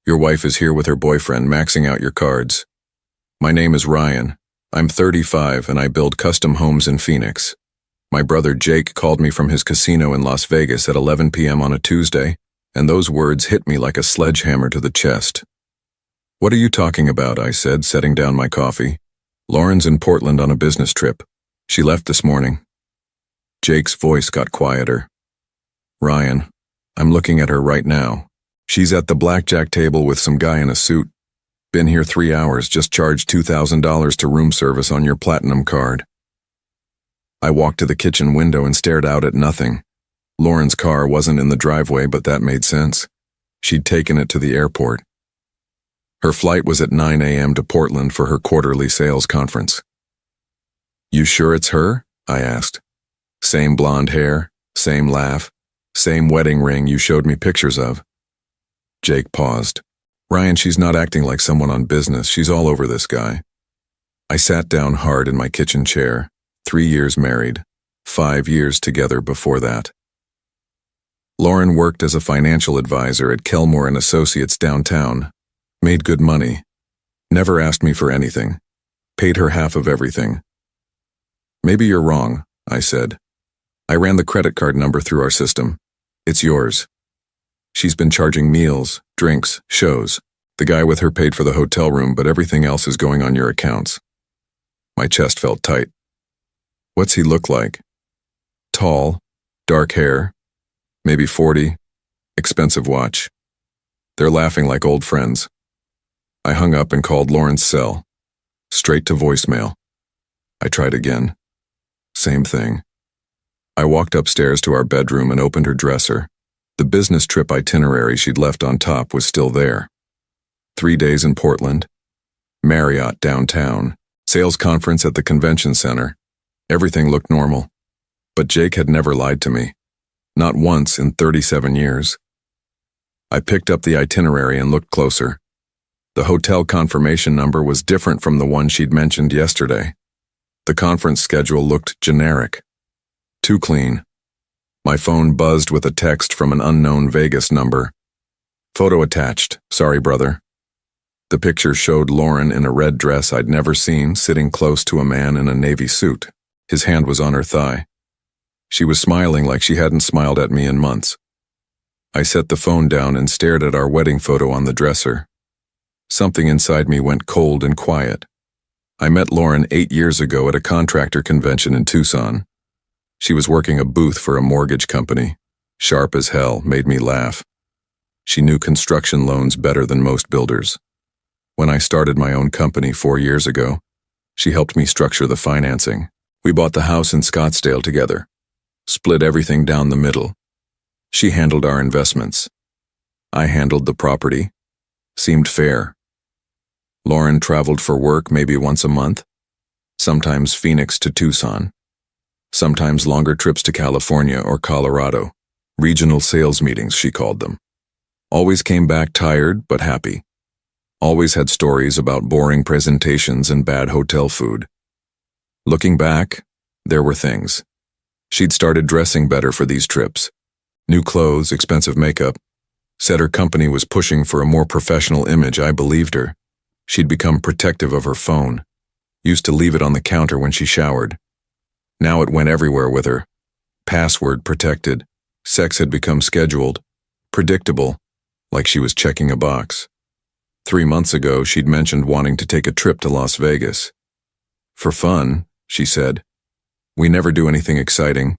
Your wife is here with her boyfriend, maxing out your cards. My name is Ryan. I'm 35 and I build custom homes in Phoenix. My brother Jake called me from his casino in Las Vegas at 11 p.m. on a Tuesday, and those words hit me like a sledgehammer to the chest. What are you talking about? I said, setting down my coffee. Lauren's in Portland on a business trip. She left this morning. Jake's voice got quieter. Ryan, I'm looking at her right now. She's at the blackjack table with some guy in a suit. Been here 3 hours, just charged $2,000 to room service on your platinum card. I walked to the kitchen window and stared out at nothing. Lauren's car wasn't in the driveway, but that made sense. She'd taken it to the airport. Her flight was at 9 a.m. to Portland for her quarterly sales conference. You sure it's her? I asked. Same blonde hair, same laugh, same wedding ring you showed me pictures of. Jake paused. Ryan, she's not acting like someone on business. She's all over this guy. I sat down hard in my kitchen chair. 3 years married, 5 years together before that. Lauren worked as a financial advisor at Kelmore and Associates downtown. Made good money. Never asked me for anything. Paid her half of everything. Maybe you're wrong, I said. I ran the credit card number through our system. It's yours. She's been charging meals, drinks, shows. The guy with her paid for the hotel room, but everything else is going on your accounts. My chest felt tight. What's he look like? Tall, dark hair, maybe 40, expensive watch. They're laughing like old friends. I hung up and called Lauren's cell. Straight to voicemail. I tried again. Same thing. I walked upstairs to our bedroom and opened her dresser. The business trip itinerary she'd left on top was still there. 3 days in Portland, Marriott downtown, sales conference at the convention center. Everything looked normal. But Jake had never lied to me. Not once in 37 years. I picked up the itinerary and looked closer. The hotel confirmation number was different from the one she'd mentioned yesterday. The conference schedule looked generic. Too clean. My phone buzzed with a text from an unknown Vegas number. Photo attached. Sorry, brother. The picture showed Lauren in a red dress I'd never seen, sitting close to a man in a navy suit. His hand was on her thigh. She was smiling like she hadn't smiled at me in months. I set the phone down and stared at our wedding photo on the dresser. Something inside me went cold and quiet. I met Lauren 8 years ago at a contractor convention in Tucson. She was working a booth for a mortgage company. Sharp as hell, made me laugh. She knew construction loans better than most builders. When I started my own company 4 years ago, she helped me structure the financing. We bought the house in Scottsdale together. Split everything down the middle. She handled our investments. I handled the property. Seemed fair. Lauren traveled for work maybe once a month. Sometimes Phoenix to Tucson. Sometimes longer trips to California or Colorado. Regional sales meetings, she called them. Always came back tired but happy. Always had stories about boring presentations and bad hotel food. Looking back, there were things. She'd started dressing better for these trips. New clothes, expensive makeup. Said her company was pushing for a more professional image. I believed her. She'd become protective of her phone. Used to leave it on the counter when she showered. Now it went everywhere with her. Password protected. Sex had become scheduled. Predictable. Like she was checking a box. 3 months ago, she'd mentioned wanting to take a trip to Las Vegas. For fun, she said. We never do anything exciting.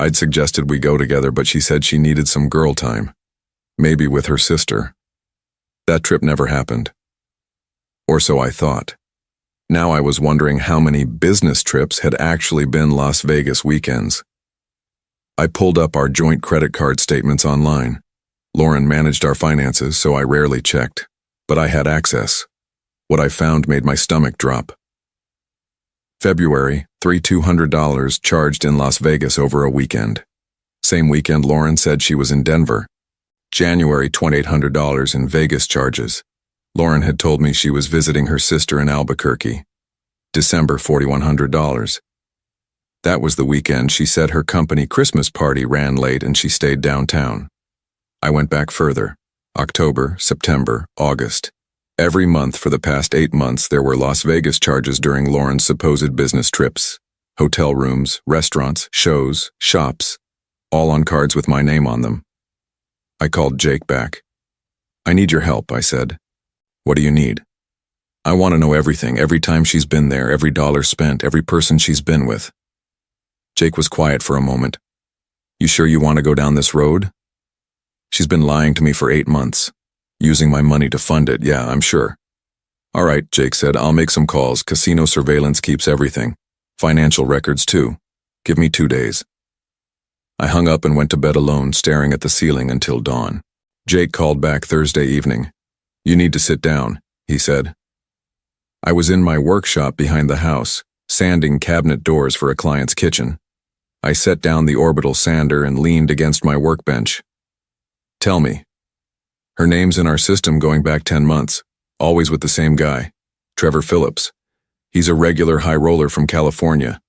I'd suggested we go together, but she said she needed some girl time. Maybe with her sister. That trip never happened. Or so I thought. Now I was wondering how many business trips had actually been Las Vegas weekends. I pulled up our joint credit card statements online. Lauren managed our finances, so I rarely checked. But I had access. What I found made my stomach drop. February, $200 charged in Las Vegas over a weekend. Same weekend Lauren said she was in Denver. January, $2,800 in Vegas charges. Lauren had told me she was visiting her sister in Albuquerque. December, $4,100. That was the weekend she said her company Christmas party ran late and she stayed downtown. I went back further. October, September, August. Every month for the past 8 months there were Las Vegas charges during Lauren's supposed business trips. Hotel rooms, restaurants, shows, shops, all on cards with my name on them. I called Jake back. "I need your help," I said. "What do you need?" "I want to know everything, every time she's been there, every dollar spent, every person she's been with." Jake was quiet for a moment. "You sure you want to go down this road?" "She's been lying to me for 8 months. Using my money to fund it, yeah, I'm sure." "All right," Jake said, "I'll make some calls. Casino surveillance keeps everything. Financial records too. Give me 2 days." I hung up and went to bed alone, staring at the ceiling until dawn. Jake called back Thursday evening. "You need to sit down," he said. I was in my workshop behind the house, sanding cabinet doors for a client's kitchen. I set down the orbital sander and leaned against my workbench. "Tell me." "Her name's in our system going back 10 months, always with the same guy, Trevor Phillips. He's a regular high roller from California,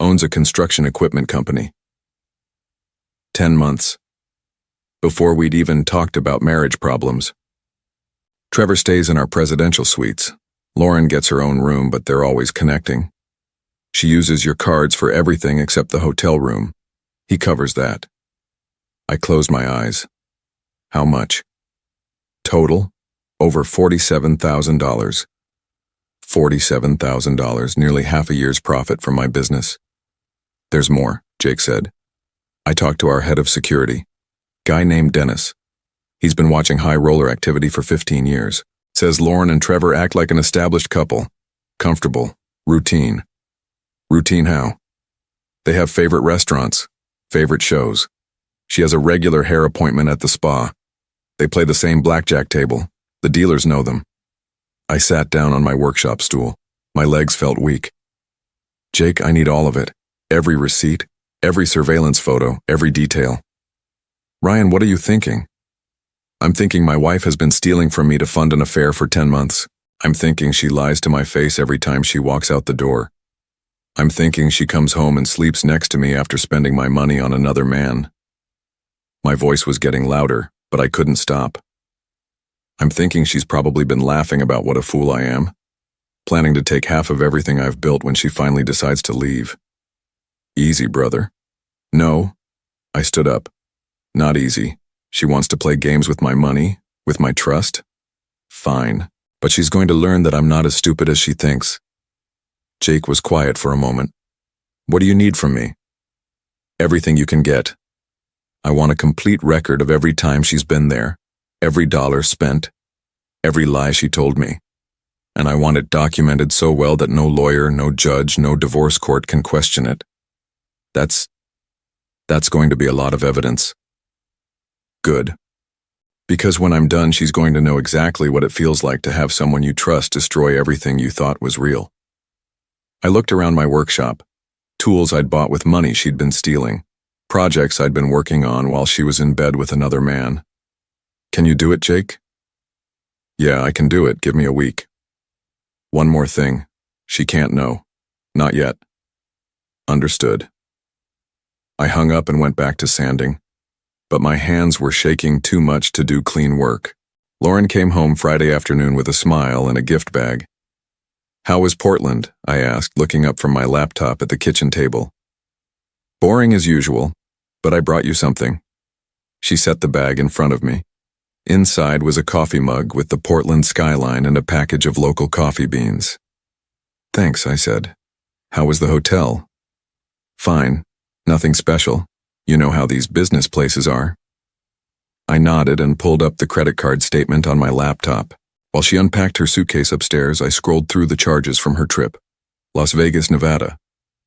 owns a construction equipment company." 10 months. Before we'd even talked about marriage problems. Trevor stays in our presidential suites. Lauren gets her own room, but they're always connecting. She uses your cards for everything except the hotel room. He covers that. I closed my eyes. How much? Total? Over $47,000. $47,000, nearly half a year's profit from my business. "There's more," Jake said. "I talked to our head of security. Guy named Dennis. He's been watching high roller activity for 15 years. Says Lauren and Trevor act like an established couple. Comfortable. Routine." "Routine how?" "They have favorite restaurants, favorite shows. She has a regular hair appointment at the spa. They play the same blackjack table. The dealers know them." I sat down on my workshop stool. My legs felt weak. "Jake, I need all of it. Every receipt, every surveillance photo, every detail." "Ryan, what are you thinking?" "I'm thinking my wife has been stealing from me to fund an affair for 10 months. I'm thinking she lies to my face every time she walks out the door. I'm thinking she comes home and sleeps next to me after spending my money on another man." My voice was getting louder, but I couldn't stop. "I'm thinking she's probably been laughing about what a fool I am, planning to take half of everything I've built when she finally decides to leave." "Easy, brother." "No." I stood up. "Not easy. She wants to play games with my money, with my trust. Fine, but she's going to learn that I'm not as stupid as she thinks." Jake was quiet for a moment. "What do you need from me?" "Everything you can get. I want a complete record of every time she's been there, every dollar spent, every lie she told me. And I want it documented so well that no lawyer, no judge, no divorce court can question it. That's going to be a lot of evidence." "Good. Because when I'm done, she's going to know exactly what it feels like to have someone you trust destroy everything you thought was real." I looked around my workshop. Tools I'd bought with money she'd been stealing. Projects I'd been working on while she was in bed with another man. "Can you do it, Jake?" "Yeah, I can do it. Give me a week." "One more thing. She can't know. Not yet." "Understood." I hung up and went back to sanding, but my hands were shaking too much to do clean work. Lauren came home Friday afternoon with a smile and a gift bag. "How was Portland?" I asked, looking up from my laptop at the kitchen table. "Boring as usual, but I brought you something." She set the bag in front of me. Inside was a coffee mug with the Portland skyline and a package of local coffee beans. "Thanks," I said. "How was the hotel?" "Fine. Nothing special. You know how these business places are." I nodded and pulled up the credit card statement on my laptop. While she unpacked her suitcase upstairs, I scrolled through the charges from her trip. Las Vegas, Nevada.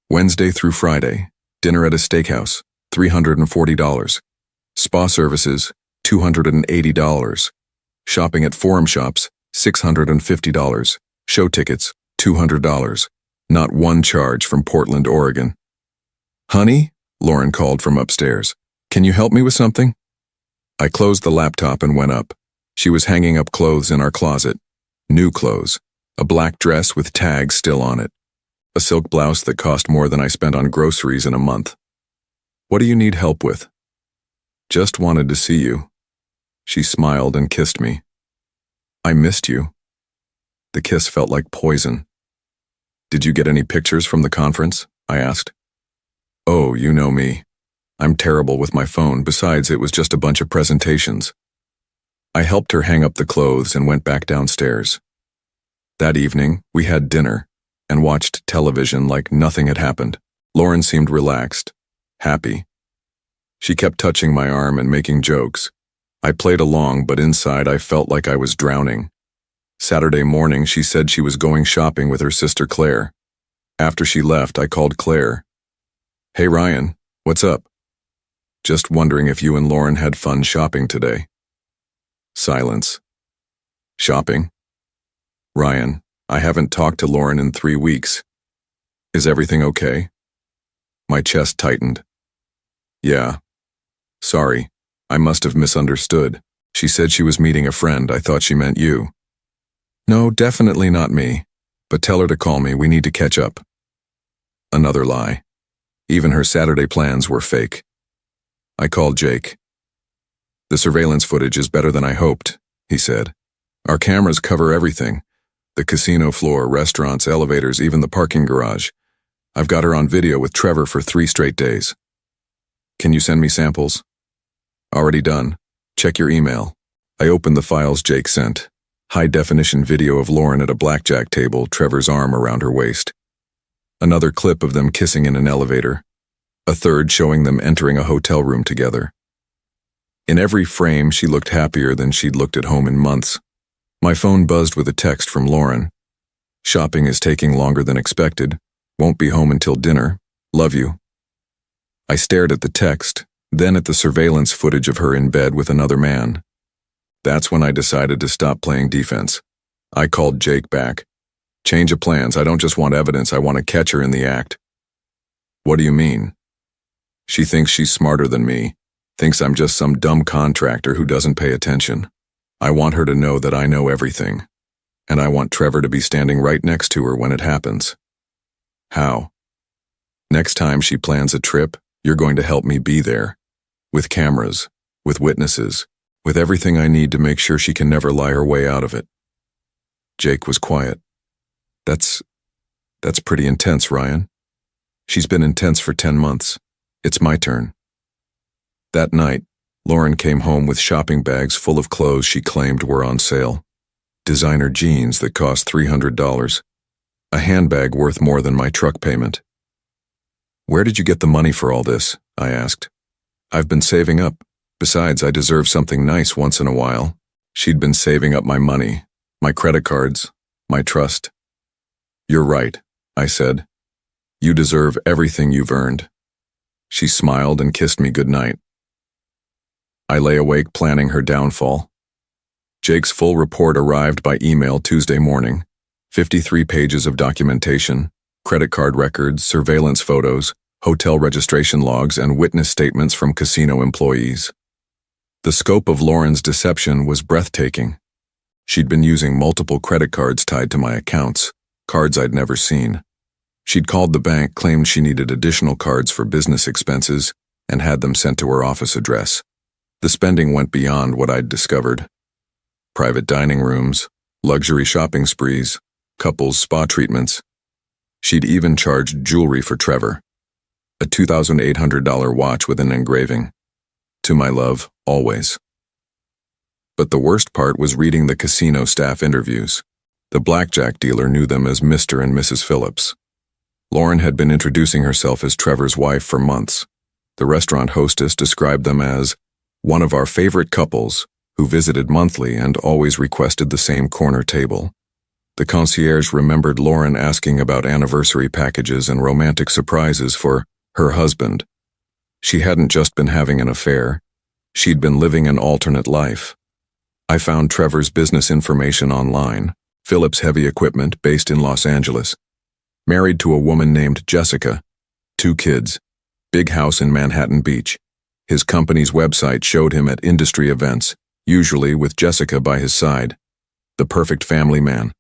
Wednesday through Friday. Dinner at a steakhouse, $340. Spa services, $280. Shopping at Forum Shops, $650. Show tickets, $200. Not one charge from Portland, Oregon. "Honey?" Lauren called from upstairs. "Can you help me with something?" I closed the laptop and went up. She was hanging up clothes in our closet. New clothes. A black dress with tags still on it. A silk blouse that cost more than I spent on groceries in a month. "What do you need help with?" "Just wanted to see you." She smiled and kissed me. I missed you. The kiss felt like poison. Did you get any pictures from the conference? I asked. Oh, you know me. I'm terrible with my phone. Besides, it was just a bunch of presentations. I helped her hang up the clothes and went back downstairs. That evening, we had dinner and watched television like nothing had happened. Lauren seemed relaxed, happy. She kept touching my arm and making jokes. I played along, but inside I felt like I was drowning. Saturday morning, she said she was going shopping with her sister Claire. After she left, I called Claire. Hey Ryan, what's up? Just wondering if you and Lauren had fun shopping today. Silence. Shopping? Ryan, I haven't talked to Lauren in 3 weeks. Is everything okay? My chest tightened. Yeah. Sorry, I must have misunderstood. She said she was meeting a friend. I thought she meant you. No, definitely not me. But tell her to call me. We need to catch up. Another lie. Even her Saturday plans were fake. I called Jake. The surveillance footage is better than I hoped, he said. Our cameras cover everything. The casino floor, restaurants, elevators, even the parking garage. I've got her on video with Trevor for 3 straight days. Can you send me samples? Already done. Check your email. I opened the files Jake sent. High-definition video of Lauren at a blackjack table, Trevor's arm around her waist. Another clip of them kissing in an elevator. A third showing them entering a hotel room together. In every frame, she looked happier than she'd looked at home in months. My phone buzzed with a text from Lauren. Shopping is taking longer than expected. Won't be home until dinner. Love you. I stared at the text, then at the surveillance footage of her in bed with another man. That's when I decided to stop playing defense. I called Jake back. Change of plans. I don't just want evidence. I want to catch her in the act. What do you mean? She thinks she's smarter than me. Thinks I'm just some dumb contractor who doesn't pay attention. I want her to know that I know everything. And I want Trevor to be standing right next to her when it happens. How? Next time she plans a trip, you're going to help me be there. With cameras, with witnesses, with everything I need to make sure she can never lie her way out of it. Jake was quiet. That's pretty intense, Ryan. She's been intense for 10 months. It's my turn. That night, Lauren came home with shopping bags full of clothes she claimed were on sale. Designer jeans that cost $300. A handbag worth more than my truck payment. Where did you get the money for all this? I asked. I've been saving up. Besides, I deserve something nice once in a while. She'd been saving up my money, my credit cards, my trust. You're right, I said. You deserve everything you've earned. She smiled and kissed me goodnight. I lay awake planning her downfall. Jake's full report arrived by email Tuesday morning. 53 pages of documentation, credit card records, surveillance photos, hotel registration logs, and witness statements from casino employees. The scope of Lauren's deception was breathtaking. She'd been using multiple credit cards tied to my accounts, cards I'd never seen. She'd called the bank, claimed she needed additional cards for business expenses, and had them sent to her office address. The spending went beyond what I'd discovered. Private dining rooms, luxury shopping sprees, couples spa treatments. She'd even charged jewelry for Trevor. A $2,800 watch with an engraving. To my love, always. But the worst part was reading the casino staff interviews. The blackjack dealer knew them as Mr. and Mrs. Phillips. Lauren had been introducing herself as Trevor's wife for months. The restaurant hostess described them as one of our favorite couples who visited monthly and always requested the same corner table. The concierge remembered Lauren asking about anniversary packages and romantic surprises for her husband. She hadn't just been having an affair. She'd been living an alternate life. I found Trevor's business information online. Phillips Heavy Equipment, based in Los Angeles. Married to a woman named Jessica. 2 kids. Big house in Manhattan Beach. His company's website showed him at industry events, usually with Jessica by his side. The perfect family man.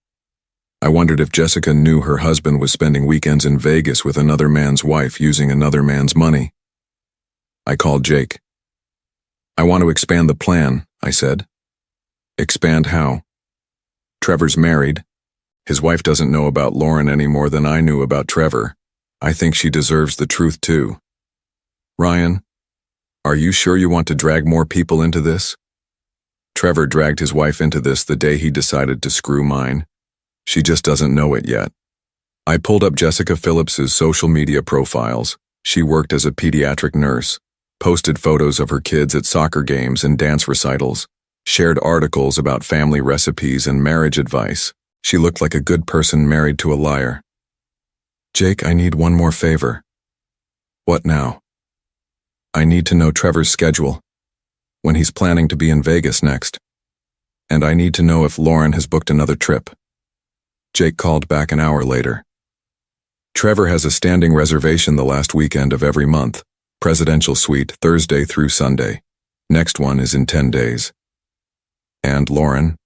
I wondered if Jessica knew her husband was spending weekends in Vegas with another man's wife using another man's money. I called Jake. I want to expand the plan, I said. Expand how? Trevor's married. His wife doesn't know about Lauren any more than I knew about Trevor. I think she deserves the truth too. Ryan, are you sure you want to drag more people into this? Trevor dragged his wife into this the day he decided to screw mine. She just doesn't know it yet. I pulled up Jessica Phillips's social media profiles. She worked as a pediatric nurse, posted photos of her kids at soccer games and dance recitals, shared articles about family recipes and marriage advice. She looked like a good person married to a liar. Jake, I need one more favor. What now? I need to know Trevor's schedule, when he's planning to be in Vegas next. And I need to know if Lauren has booked another trip. Jake called back an hour later. Trevor has a standing reservation the last weekend of every month, presidential suite Thursday through Sunday. Next one is in 10 days. And Lauren?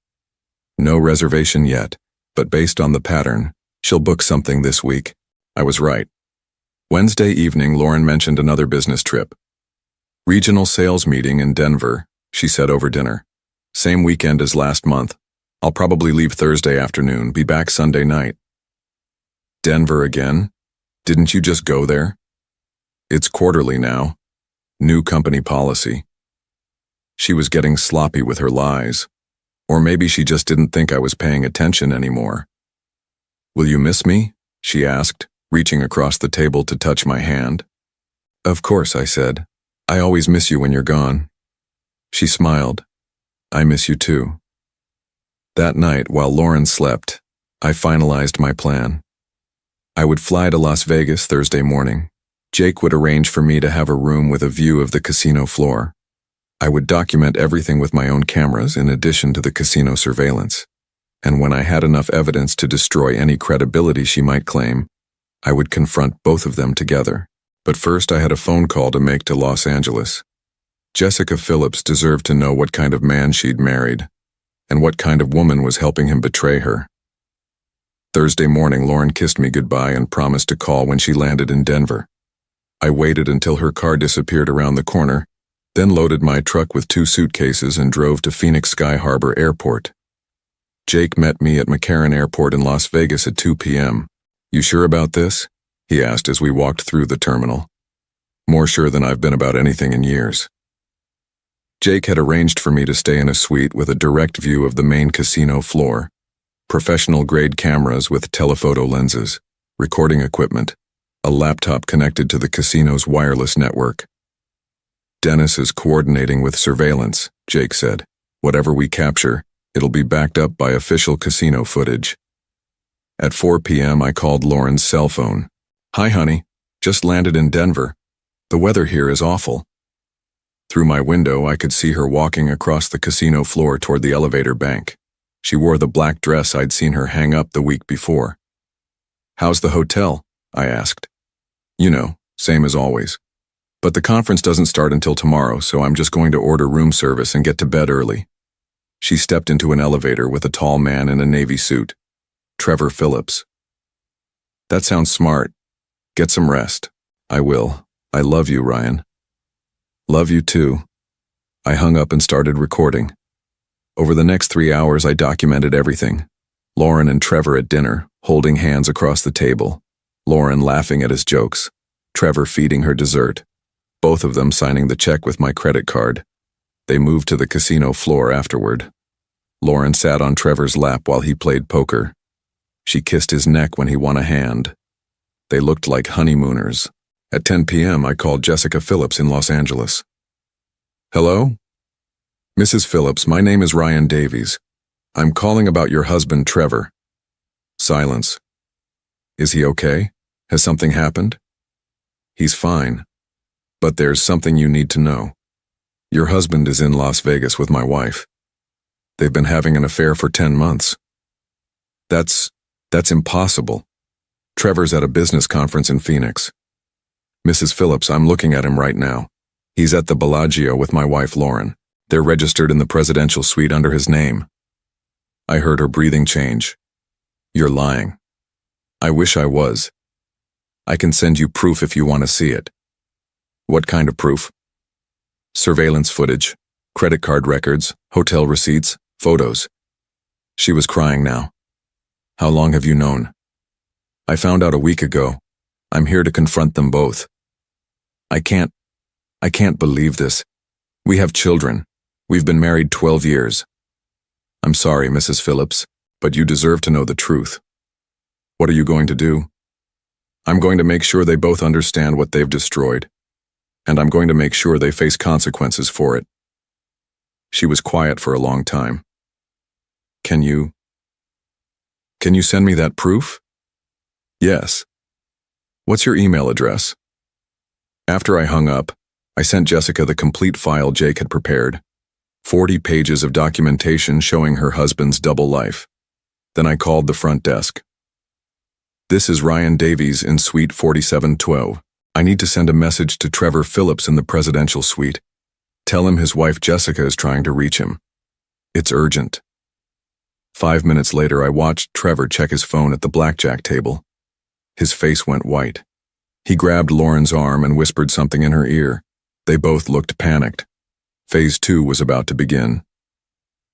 No reservation yet, but based on the pattern, she'll book something this week. I was right. Wednesday evening, Lauren mentioned another business trip. Regional sales meeting in Denver, she said over dinner. Same weekend as last month. I'll probably leave Thursday afternoon, be back Sunday night. Denver again? Didn't you just go there? It's quarterly now. New company policy. She was getting sloppy with her lies. Or maybe she just didn't think I was paying attention anymore. Will you miss me? She asked, reaching across the table to touch my hand. Of course, I said. I always miss you when you're gone. She smiled. I miss you too. That night, while Lauren slept, I finalized my plan. I would fly to Las Vegas Thursday morning. Jake would arrange for me to have a room with a view of the casino floor. I would document everything with my own cameras in addition to the casino surveillance. And when I had enough evidence to destroy any credibility she might claim, I would confront both of them together. But first I had a phone call to make to Los Angeles. Jessica Phillips deserved to know what kind of man she'd married, and what kind of woman was helping him betray her. Thursday morning, Lauren kissed me goodbye and promised to call when she landed in Denver. I waited until her car disappeared around the corner, then loaded my truck with 2 suitcases and drove to Phoenix Sky Harbor Airport. Jake met me at McCarran Airport in Las Vegas at 2 p.m. You sure about this? He asked as we walked through the terminal. More sure than I've been about anything in years. Jake had arranged for me to stay in a suite with a direct view of the main casino floor, professional-grade cameras with telephoto lenses, recording equipment, a laptop connected to the casino's wireless network. Dennis is coordinating with surveillance, Jake said. Whatever we capture, it'll be backed up by official casino footage. At 4 p.m., I called Lauren's cell phone. Hi, honey. Just landed in Denver. The weather here is awful. Through my window, I could see her walking across the casino floor toward the elevator bank. She wore the black dress I'd seen her hang up the week before. How's the hotel? I asked. You know, same as always. But the conference doesn't start until tomorrow, so I'm just going to order room service and get to bed early. She stepped into an elevator with a tall man in a navy suit. Trevor Phillips. That sounds smart. Get some rest. I will. I love you, Ryan. Love you too. I hung up and started recording. Over the next 3 hours, I documented everything. Lauren and Trevor at dinner, holding hands across the table. Lauren laughing at his jokes. Trevor feeding her dessert. Both of them signing the check with my credit card. They moved to the casino floor afterward. Lauren sat on Trevor's lap while he played poker. She kissed his neck when he won a hand. They looked like honeymooners. At 10 p.m., I called Jessica Phillips in Los Angeles. Hello? Mrs. Phillips, my name is Ryan Davies. I'm calling about your husband, Trevor. Silence. Is he okay? Has something happened? He's fine. But there's something you need to know. Your husband is in Las Vegas with my wife. They've been having an affair for 10 months. That's impossible. Trevor's at a business conference in Phoenix. Mrs. Phillips, I'm looking at him right now. He's at the Bellagio with my wife, Lauren. They're registered in the presidential suite under his name. I heard her breathing change. You're lying. I wish I was. I can send you proof if you want to see it. What kind of proof? Surveillance footage, Credit card records, hotel receipts, photos. She was crying now. How long have you known? I found out a week ago. I'm here to confront them both. I can't believe this. We have children. We've been married 12 years. I'm sorry, Mrs. Phillips, but you deserve to know the truth. What are you going to do? I'm going to make sure they both understand what they've destroyed, and I'm going to make sure they face consequences for it. She was quiet for a long time. Can you send me that proof? Yes. What's your email address? After I hung up, I sent Jessica the complete file Jake had prepared, 40 pages of documentation showing her husband's double life. Then I called the front desk. This is Ryan Davies in Suite 4712. I need to send a message to Trevor Phillips in the presidential suite. Tell him his wife Jessica is trying to reach him. It's urgent. 5 minutes later, I watched Trevor check his phone at the blackjack table. His face went white. He grabbed Lauren's arm and whispered something in her ear. They both looked panicked. Phase 2 was about to begin.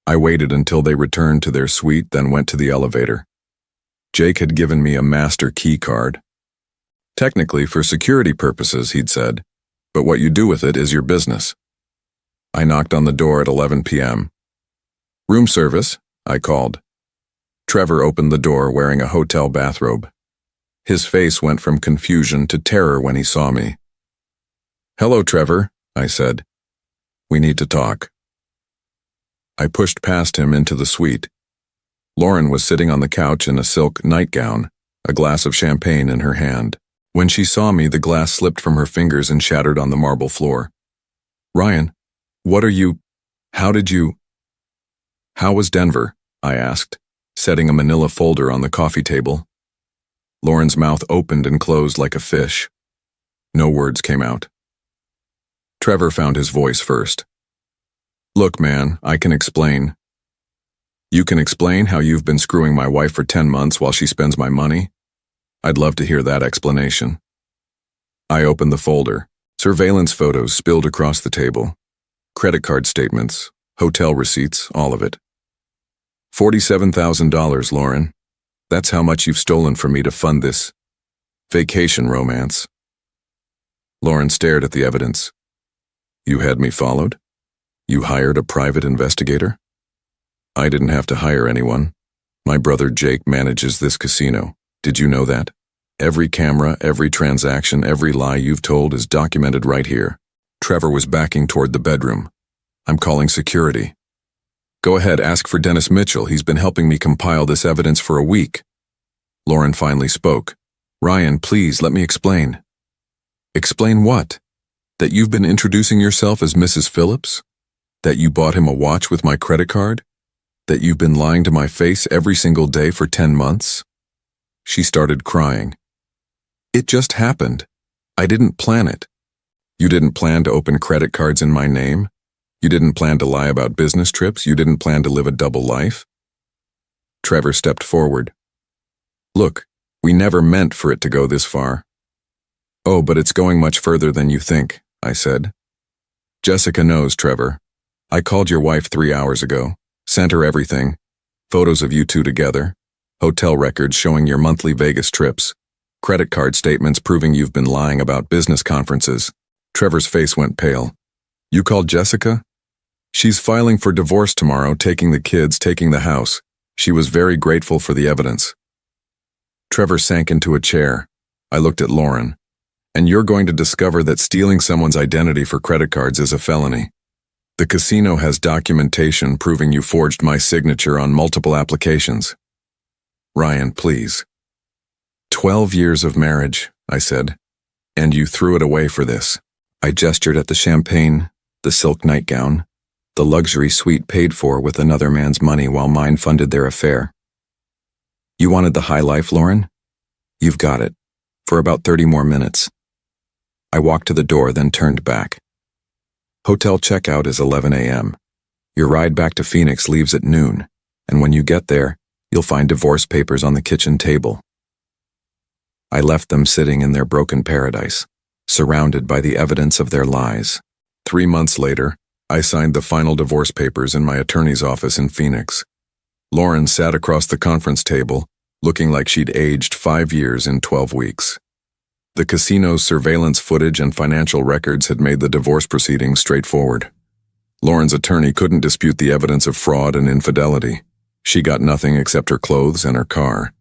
I waited until they returned to their suite, then went to the elevator. Jake had given me a master key card. Technically, for security purposes, he'd said, but what you do with it is your business. I knocked on the door at 11 p.m. Room service, I called. Trevor opened the door wearing a hotel bathrobe. His face went from confusion to terror when he saw me. Hello, Trevor, I said. We need to talk. I pushed past him into the suite. Lauren was sitting on the couch in a silk nightgown, a glass of champagne in her hand. When she saw me, the glass slipped from her fingers and shattered on the marble floor. Ryan, how was Denver? I asked, setting a manila folder on the coffee table. Lauren's mouth opened and closed like a fish. No words came out. Trevor found his voice first. Look, man, I can explain. You can explain how you've been screwing my wife for 10 months while she spends my money? I'd love to hear that explanation. I opened the folder. Surveillance photos spilled across the table. Credit card statements, hotel receipts, all of it. $47,000, Lauren. That's how much you've stolen from me to fund this vacation romance. Lauren stared at the evidence. You had me followed? You hired a private investigator? I didn't have to hire anyone. My brother Jake manages this casino. Did you know that? Every camera, every transaction, every lie you've told is documented right here. Trevor was backing toward the bedroom. I'm calling security. Go ahead, ask for Dennis Mitchell. He's been helping me compile this evidence for a week. Lauren finally spoke. Ryan, please, let me explain. Explain what? That you've been introducing yourself as Mrs. Phillips? That you bought him a watch with my credit card? That you've been lying to my face every single day for 10 months? She started crying. It just happened. I didn't plan it. You didn't plan to open credit cards in my name? You didn't plan to lie about business trips? You didn't plan to live a double life? Trevor stepped forward. Look, we never meant for it to go this far. Oh, but it's going much further than you think, I said. Jessica knows, Trevor. I called your wife 3 hours ago, sent her everything, photos of you two together, hotel records showing your monthly Vegas trips, credit card statements proving you've been lying about business conferences. Trevor's face went pale. You called Jessica? She's filing for divorce tomorrow, taking the kids, taking the house. She was very grateful for the evidence. Trevor sank into a chair. I looked at Lauren. And you're going to discover that stealing someone's identity for credit cards is a felony. The casino has documentation proving you forged my signature on multiple applications. Ryan, please. 12 years of marriage, I said, and you threw it away for this. I gestured at the champagne, the silk nightgown, the luxury suite paid for with another man's money while mine funded their affair. You wanted the high life, Lauren? You've got it. For about 30 more minutes. I walked to the door, then turned back. Hotel checkout is 11 a.m. Your ride back to Phoenix leaves at noon, and when you get there, you'll find divorce papers on the kitchen table. I left them sitting in their broken paradise, surrounded by the evidence of their lies. 3 months later, I signed the final divorce papers in my attorney's office in Phoenix. Lauren sat across the conference table, looking like she'd aged 5 years in 12 weeks. The casino's surveillance footage and financial records had made the divorce proceedings straightforward. Lauren's attorney couldn't dispute the evidence of fraud and infidelity. She got nothing except her clothes and her car.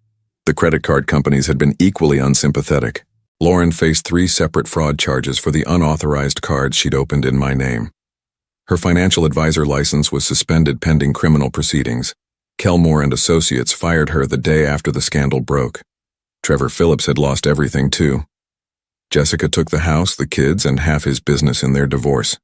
The credit card companies had been equally unsympathetic. Lauren faced 3 separate fraud charges for the unauthorized cards she'd opened in my name. Her financial advisor license was suspended pending criminal proceedings. Kelmore and Associates fired her the day after the scandal broke. Trevor Phillips had lost everything too. Jessica took the house, the kids, and half his business in their divorce.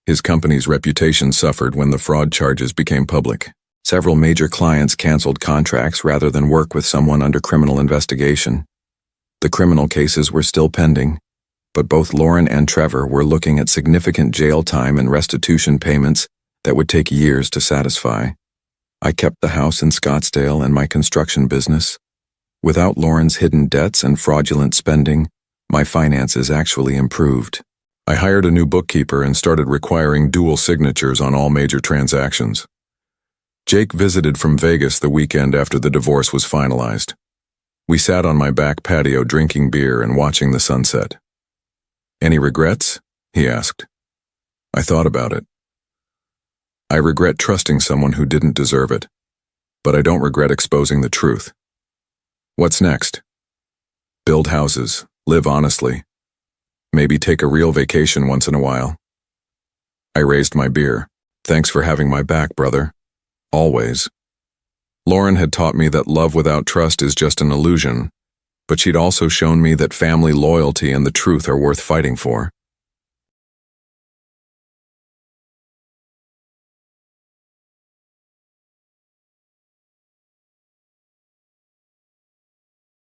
His company's reputation suffered when the fraud charges became public. Several major clients canceled contracts rather than work with someone under criminal investigation. The criminal cases were still pending, but both Lauren and Trevor were looking at significant jail time and restitution payments that would take years to satisfy. I kept the house in Scottsdale and my construction business. Without Lauren's hidden debts and fraudulent spending, my finances actually improved. I hired a new bookkeeper and started requiring dual signatures on all major transactions. Jake visited from Vegas the weekend after the divorce was finalized. We sat on my back patio drinking beer and watching the sunset. "Any regrets?" he asked. I thought about it. I regret trusting someone who didn't deserve it, but I don't regret exposing the truth. What's next? Build houses, live honestly. Maybe take a real vacation once in a while. I raised my beer. Thanks for having my back, brother. Always. Lauren had taught me that love without trust is just an illusion, but she'd also shown me that family loyalty and the truth are worth fighting for.